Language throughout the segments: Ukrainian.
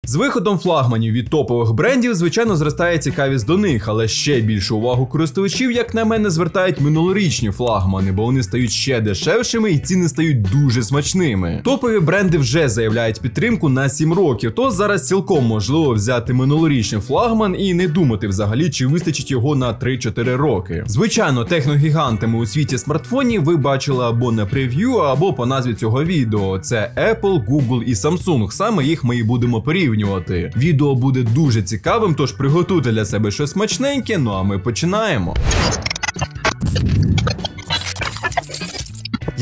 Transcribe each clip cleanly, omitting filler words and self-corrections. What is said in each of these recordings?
З виходом флагманів від топових брендів, звичайно, зростає цікавість до них, але ще більшу увагу користувачів, як на мене, звертають минулорічні флагмани, бо вони стають ще дешевшими і ціни стають дуже смачними. Топові бренди вже заявляють підтримку на 7 років, то зараз цілком можливо взяти минулорічний флагман і не думати взагалі, чи вистачить його на 3-4 роки. Звичайно, техногігантами у світі смартфонів ви бачили або на прев'ю, або по назві цього відео. Це Apple, Google і Samsung, саме їх ми і будемо порівнювати. Відео буде дуже цікавим, тож приготуйте для себе щось смачненьке, ну а ми починаємо.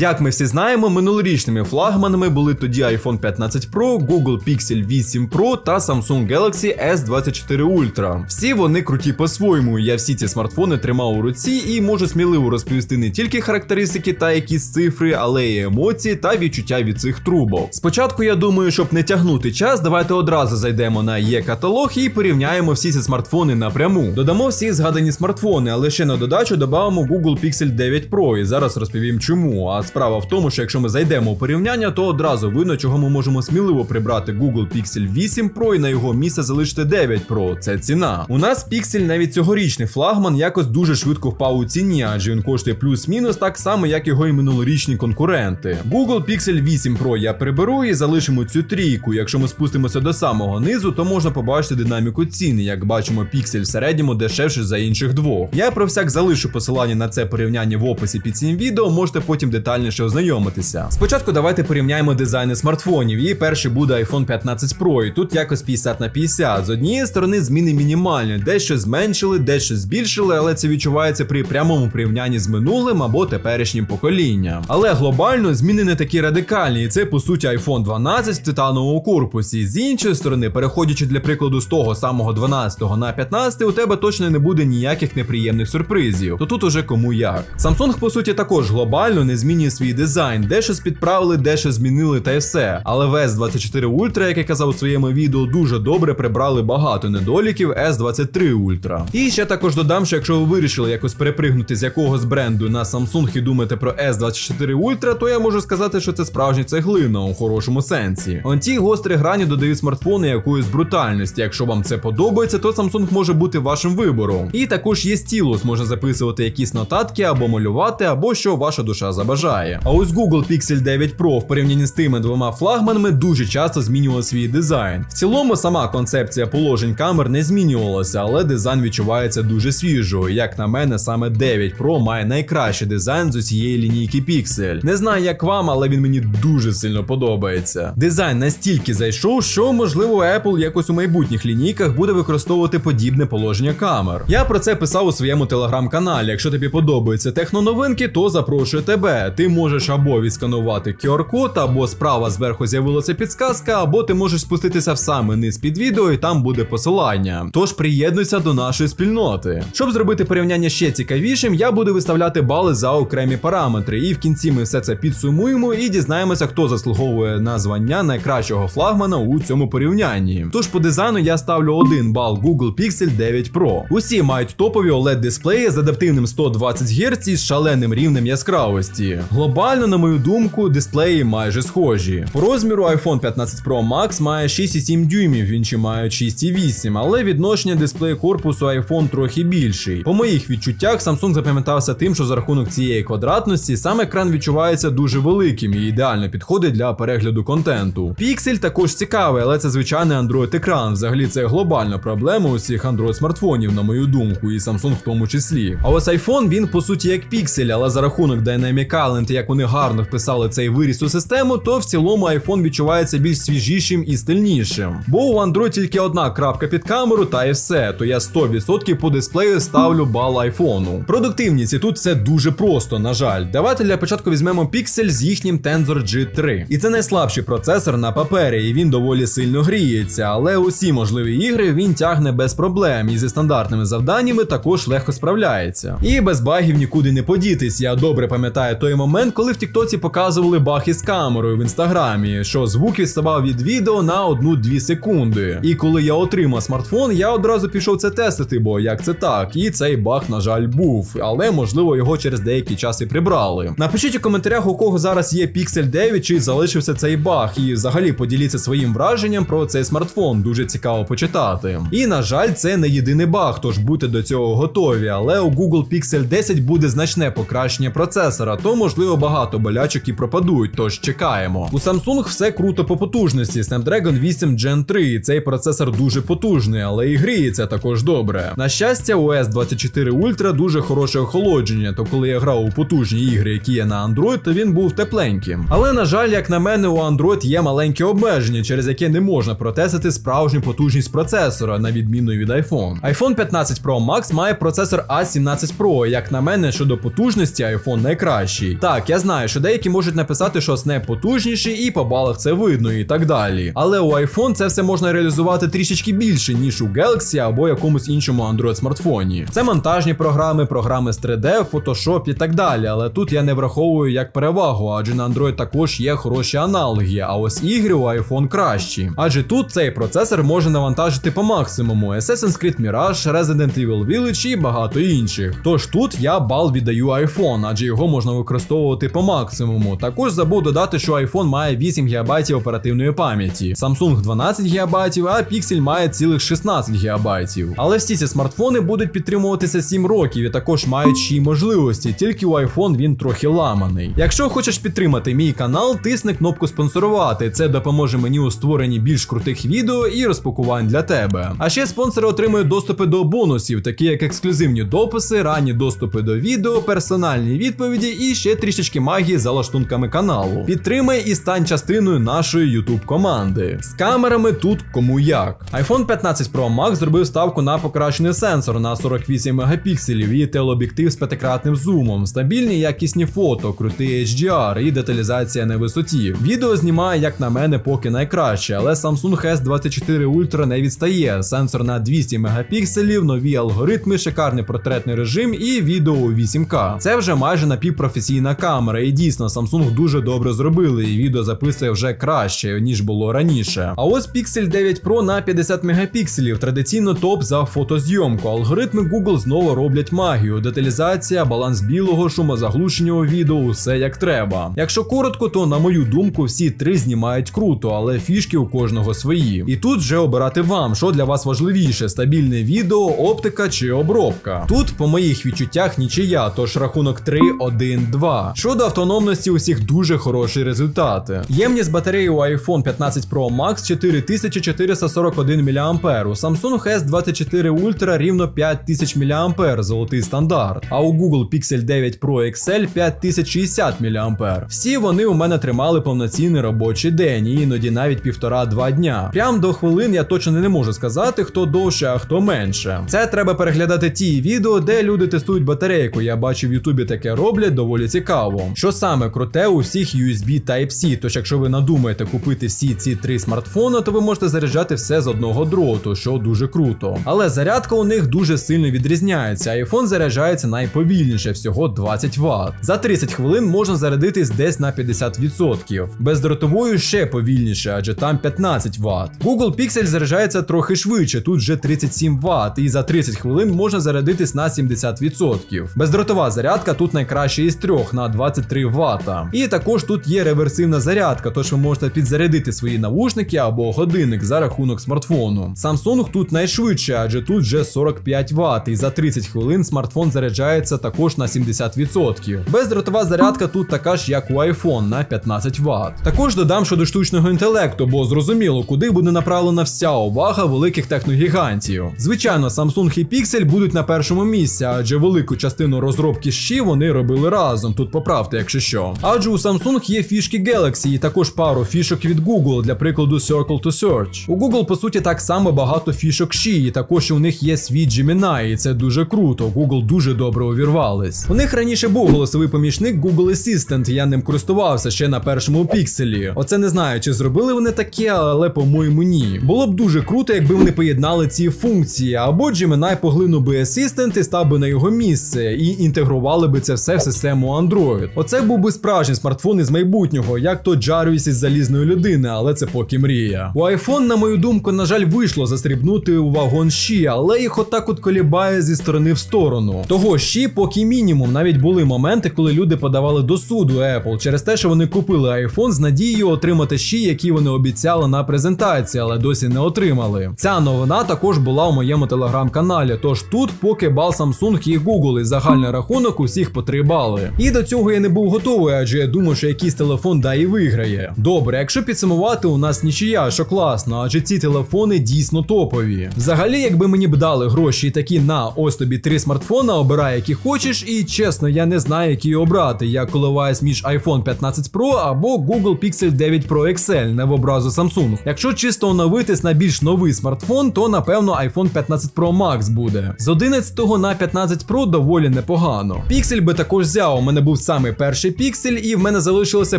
Як ми всі знаємо, минулорічними флагманами були тоді iPhone 15 Pro, Google Pixel 8 Pro та Samsung Galaxy S24 Ultra. Всі вони круті по-своєму, я всі ці смартфони тримав у руці і можу сміливо розповісти не тільки характеристики та якісь цифри, але й емоції та відчуття від цих трубок. Спочатку, я думаю, щоб не тягнути час, давайте одразу зайдемо на є-каталог і порівняємо всі ці смартфони напряму. Додамо всі згадані смартфони, але ще на додачу додамо Google Pixel 9 Pro і зараз розповім чому. Справа в тому, що якщо ми зайдемо у порівняння, то одразу видно, чого ми можемо сміливо прибрати Google Pixel 8 Pro і на його місце залишити 9 Pro. Це ціна. У нас Pixel, навіть цьогорічний флагман, якось дуже швидко впав у ціні, адже він коштує плюс-мінус так само, як його і минулорічні конкуренти. Google Pixel 8 Pro я приберу і залишимо цю трійку. Якщо ми спустимося до самого низу, то можна побачити динаміку ціни. Як бачимо, Pixel в середньому дешевше за інших двох. Я про всяк залишу посилання на це порівняння в описі під цим відео, можете потім детальніше ознайомитися. Спочатку давайте порівняємо дизайни смартфонів, і перший буде iPhone 15 Pro, і тут якось 50/50. З однієї сторони зміни мінімальні, дещо зменшили, дещо збільшили, але це відчувається при прямому порівнянні з минулим або теперішнім поколінням. Але глобально зміни не такі радикальні, і це по суті iPhone 12 в титановому корпусі. З іншої сторони, переходячи для прикладу з того самого 12 на 15, у тебе точно не буде ніяких неприємних сюрпризів. То тут уже кому як. Samsung по суті також глобально не змінює свій дизайн, дещо підправили, дещо змінили та й все. Але в S24 Ultra, як я казав у своєму відео, дуже добре прибрали багато недоліків S23 Ultra. І ще також додам, що якщо ви вирішили якось перепригнути з якогось бренду на Samsung і думаєте про S24 Ultra, то я можу сказати, що це справжня цеглина у хорошому сенсі. Он ті гострі грані додають смартфони якоїсь брутальності. Якщо вам це подобається, то Samsung може бути вашим вибором. І також є стілус, можна записувати якісь нотатки або малювати, або що ваша душа забажає. А ось Google Pixel 9 Pro в порівнянні з тими двома флагманами дуже часто змінював свій дизайн. В цілому сама концепція положень камер не змінювалася, але дизайн відчувається дуже свіжо. Як на мене, саме 9 Pro має найкращий дизайн з усієї лінійки Pixel. Не знаю як вам, але він мені дуже сильно подобається. Дизайн настільки зайшов, що можливо Apple якось у майбутніх лінійках буде використовувати подібне положення камер. Я про це писав у своєму телеграм-каналі. Якщо тобі подобаються техноновинки, то запрошую тебе. Ти можеш або відсканувати QR-код, або справа зверху з'явилася підсказка, або ти можеш спуститися в самий низ під відео і там буде посилання. Тож приєднуйся до нашої спільноти. Щоб зробити порівняння ще цікавішим, я буду виставляти бали за окремі параметри, і в кінці ми все це підсумуємо і дізнаємося, хто заслуговує на звання найкращого флагмана у цьому порівнянні. Тож по дизайну я ставлю 1 бал Google Pixel 9 Pro. Усі мають топові OLED-дисплеї з адаптивним 120 Гц і з шаленим рівнем яскравості. Глобально, на мою думку, дисплеї майже схожі. По розміру iPhone 15 Pro Max має 6,7 дюймів, інші мають 6,8, але відношення дисплею корпусу iPhone трохи більший. По моїх відчуттях Samsung запам'ятався тим, що за рахунок цієї квадратності сам екран відчувається дуже великим і ідеально підходить для перегляду контенту. Pixel також цікавий, але це звичайний Android-екран. Взагалі це глобальна проблема усіх Android-смартфонів, на мою думку, і Samsung в тому числі. А ось iPhone, він по суті як Pixel, але за рахунок Dynamic Island, як вони гарно вписали цей виріс у систему, то в цілому iPhone відчувається більш свіжішим і стильнішим. Бо у Android тільки одна крапка під камеру та і все, то я 100% по дисплею ставлю бал iPhone. Продуктивність і тут все дуже просто, на жаль. Давайте для початку візьмемо Pixel з їхнім Tensor G3. І це найслабший процесор на папері, і він доволі сильно гріється, але усі можливі ігри він тягне без проблем, і зі стандартними завданнями також легко справляється. І без багів нікуди не подітись. Я добре пам'ятаю той момент, момент, коли в тіктоці показували баг із камерою в інстаграмі, що звук відставав від відео на 1-2 секунди. І коли я отримав смартфон, я одразу пішов це тестити, бо як це так? І цей баг, на жаль, був, але можливо його через деякий час і прибрали. Напишіть у коментарях, у кого зараз є Pixel 9, чи залишився цей баг, і взагалі поділіться своїм враженням про цей смартфон, дуже цікаво почитати. І на жаль, це не єдиний баг, тож будьте до цього готові, але у Google Pixel 10 буде значне покращення процесора, то можливо багато болячок і пропадуть, тож чекаємо. У Samsung все круто по потужності, Snapdragon 8 Gen 3, цей процесор дуже потужний, але і гріється також добре. На щастя, у S24 Ultra дуже хороше охолодження, то коли я грав у потужні ігри, які є на Android, то він був тепленьким. Але на жаль, як на мене, у Android є маленьке обмеження, через яке не можна протестити справжню потужність процесора, на відміну від iPhone. iPhone 15 Pro Max має процесор A17 Pro, як на мене, щодо потужності iPhone найкращий. Так, я знаю, що деякі можуть написати, що Snap потужніший і по балах це видно і так далі. Але у iPhone це все можна реалізувати трішечки більше, ніж у Galaxy або якомусь іншому Android смартфоні. Це монтажні програми, програми з 3D, Photoshop і так далі, але тут я не враховую як перевагу, адже на Android також є хороші аналоги, а ось ігри у iPhone кращі. Адже тут цей процесор може навантажити по максимуму Assassin's Creed Mirage, Resident Evil Village і багато інших. Тож тут я бал віддаю iPhone, адже його можна використовувати по максимуму. Також забув додати, що iPhone має 8 ГБ оперативної пам'яті, Samsung 12 ГБ, а Pixel має цілих 16 ГБ. Але всі ці смартфони будуть підтримуватися 7 років і також мають ще й можливості, тільки у iPhone він трохи ламаний. Якщо хочеш підтримати мій канал, тисни кнопку спонсорувати, це допоможе мені у створенні більш крутих відео і розпакувань для тебе. А ще спонсори отримують доступи до бонусів, такі як ексклюзивні дописи, ранні доступи до відео, персональні відповіді і ще трішечки магії за лаштунками каналу. Підтримай і стань частиною нашої YouTube команди. З камерами тут кому як. iPhone 15 Pro Max зробив ставку на покращений сенсор на 48 мегапікселів і телеоб'єктив з 5-кратним зумом, стабільні якісні фото, крутий HDR і деталізація на висоті. Відео знімає, як на мене, поки найкраще, але Samsung S24 Ultra не відстає. Сенсор на 200 мегапікселів, нові алгоритми, шикарний портретний режим і відео у 8К. Це вже майже напівпрофесійна камера, і дійсно Samsung дуже добре зробили, і відео записує вже краще, ніж було раніше. А ось Pixel 9 Pro на 50 мегапікселів, традиційно топ за фотозйомку. Алгоритми Google знову роблять магію, деталізація, баланс білого, шумозаглушення у відео, усе як треба. Якщо коротко, то на мою думку всі три знімають круто, але фішки у кожного свої. І тут вже обирати вам, що для вас важливіше, стабільне відео, оптика чи обробка. Тут по моїх відчуттях нічия, тож рахунок 3-1-2. Щодо автономності, усіх дуже хороші результати. Ємність батареї у iPhone 15 Pro Max 4441 мАч, у Samsung S24 Ultra рівно 5000 мАч, золотий стандарт, а у Google Pixel 9 Pro XL 5060 мАч. Всі вони у мене тримали повноцінний робочий день, і іноді навіть 1,5-2 дня. Прям до хвилин я точно не можу сказати, хто довше, а хто менше. Це треба переглядати ті відео, де люди тестують батарейку, я бачу в Ютубі таке роблять доволі цікаво. Що саме круте, у всіх USB Type-C, тож якщо ви надумаєте купити всі ці три смартфони, то ви можете заряджати все з одного дроту, що дуже круто. Але зарядка у них дуже сильно відрізняється, iPhone заряджається найповільніше, всього 20 Вт. За 30 хвилин можна зарядитись десь на 50%. Бездротовою ще повільніше, адже там 15 Вт. Google Pixel заряджається трохи швидше, тут вже 37 Вт, і за 30 хвилин можна зарядитись на 70%. Бездротова зарядка тут найкраща із трьох, на 23 Вт. І також тут є реверсивна зарядка, тож ви можете підзарядити свої навушники або годинник за рахунок смартфону. Samsung тут найшвидше, адже тут вже 45 Вт, і за 30 хвилин смартфон заряджається також на 70%. Бездротова зарядка тут така ж, як у iPhone, на 15 Вт. Також додам щодо штучного інтелекту, бо зрозуміло, куди буде направлена вся увага великих техногігантів. Звичайно, Samsung і Pixel будуть на першому місці, адже велику частину розробки щі вони робили разом, тут поправте, якщо що. Адже у Samsung є фішки Galaxy і також пару фішок від Google, для прикладу Circle to Search. У Google, по суті, так само багато фішок щі, і також у них є свій Gemini, і це дуже круто, Google дуже добре увірвались. У них раніше був голосовий помічник Google Assistant, я ним користувався ще на першому Pixel. Оце не знаю, чи зробили вони таке, але по-моєму ні. Було б дуже круто, якби вони поєднали ці функції, або Gemini поглинув би Assistant і став би на його місце, і інтегрували би це все в систему Android. Android. Оце був би справжній смартфон із майбутнього, як то Jarvis із залізної людини, але це поки мрія. У iPhone, на мою думку, на жаль, вийшло застрибнути у вагон щі, але їх отак от колібає зі сторони в сторону. Того щі поки мінімум, навіть були моменти, коли люди подавали до суду Apple через те, що вони купили iPhone з надією отримати щі, які вони обіцяли на презентації, але досі не отримали. Ця новина також була у моєму телеграм-каналі, тож тут поки бал Samsung і Google, і загальний рахунок усіх по 3 бали. І до цього я не був готовий, адже я думав, що якийсь телефон да і виграє. Добре, якщо підсумувати, у нас нічия, що класно, адже ці телефони дійсно топові. Взагалі, якби мені б дали гроші такі на ось тобі 3 смартфона, обирай які хочеш, і чесно, я не знаю, які обрати. Я коливаюсь між iPhone 15 Pro або Google Pixel 9 Pro XL, не в образу Samsung. Якщо чисто оновитись на більш новий смартфон, то напевно iPhone 15 Pro Max буде. З 11 на 15 Pro доволі непогано. Pixel би також взяв, у мене був самий перший Pixel, і в мене залишилися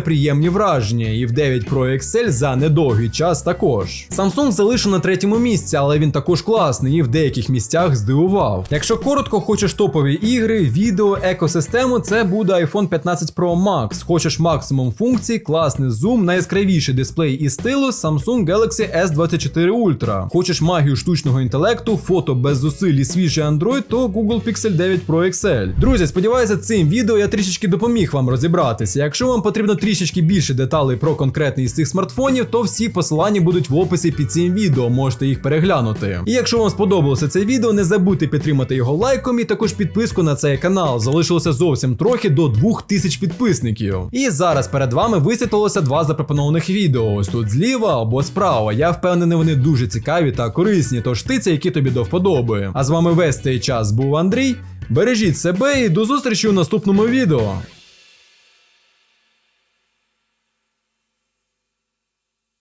приємні враження, і в 9 Pro XL за недовгий час також. Samsung залишу на 3-му місці, але він також класний і в деяких місцях здивував. Якщо коротко, хочеш топові ігри, відео, екосистему, це буде iPhone 15 Pro Max. Хочеш максимум функцій, класний зум, найяскравіший дисплей і стилус, Samsung Galaxy S24 Ultra. Хочеш магію штучного інтелекту, фото без зусиль і свіжий Android, то Google Pixel 9 Pro XL. Друзі, сподіваюся, цим відео я трішечки допоміг вам розібратися. Якщо вам потрібно трішечки більше деталей про конкретний із цих смартфонів, то всі посилання будуть в описі під цим відео, можете їх переглянути. І якщо вам сподобалося це відео, не забудьте підтримати його лайком і також підписку на цей канал. Залишилося зовсім трохи до 2000 підписників. І зараз перед вами висвітлилося 2 запропонованих відео. Ось тут зліва або справа. Я впевнений, вони дуже цікаві та корисні, тож тиця, які тобі до вподоби. А з вами весь цей час був Андрій. Бережіть себе і до зустрічі у наступному відео.